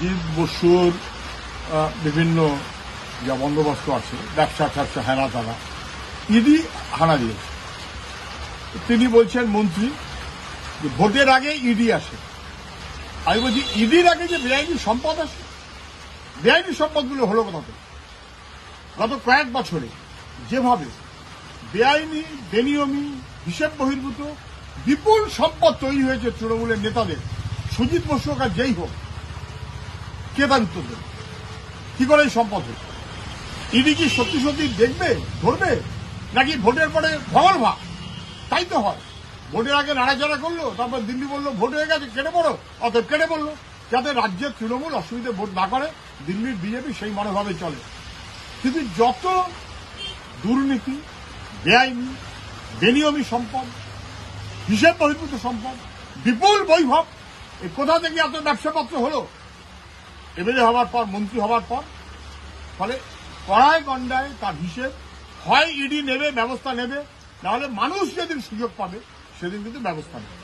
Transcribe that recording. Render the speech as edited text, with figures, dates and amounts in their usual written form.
জিৎ বসুর বিভিন্ন যা বন্দোবস্ত আছে ব্যবসা ট্যাবসা হেনা তারা ইডি হানা দিয়েছে। তিনি বলছেন মন্ত্রী যে ভোটের আগে ইডি আসে। আমি বলছি ইডির আগে যে বেআইনি সম্পদ আসে, বেআইনি সম্পদগুলো হলো কোথা থেকে? গত কয়েক বছরে যেভাবে বেআইনি বেনিয়মি হিসেব বহির্ভূত বিপুল সম্পদ তৈরি হয়েছে তৃণমূলের নেতাদের, সুজিত বসু হোক আর যেই হোক, কে তার উত্তর দেবে? কি করে এই সম্পদ হয়েছে? ইডি কি সত্যি সত্যি দেখবে, ধরবে, নাকি ভোটের পরে ভগল ভাগ? তাই তো হয়। ভোটের আগে নাড়াচাড়া করলো, তারপর দিল্লি বললো ভোট হয়ে গেছে কেটে পড়ো, অতএব কেটে পড়লো, যাতে রাজ্যের তৃণমূল অসুবিধে ভোট না করে, দিল্লির বিজেপি সেই মনোভাবে চলে। কিন্তু যত দুর্নীতি, বেআইনি বেনিয়মি সম্পদ, হিসেব বহির্ভূত সম্পদ, বিপুল বৈভব, এই কোথা থেকে এত ব্যবসাপত্র হলো এমএলএ হওয়ার পর, মন্ত্রী হওয়ার পর? ফলে কড়ায় গন্ডায় তার হিসেব হয় ইডি নেবে, ব্যবস্থা নেবে, নাহলে মানুষ যেদিন সুযোগ পাবে সেদিন কিন্তু ব্যবস্থা নেবে।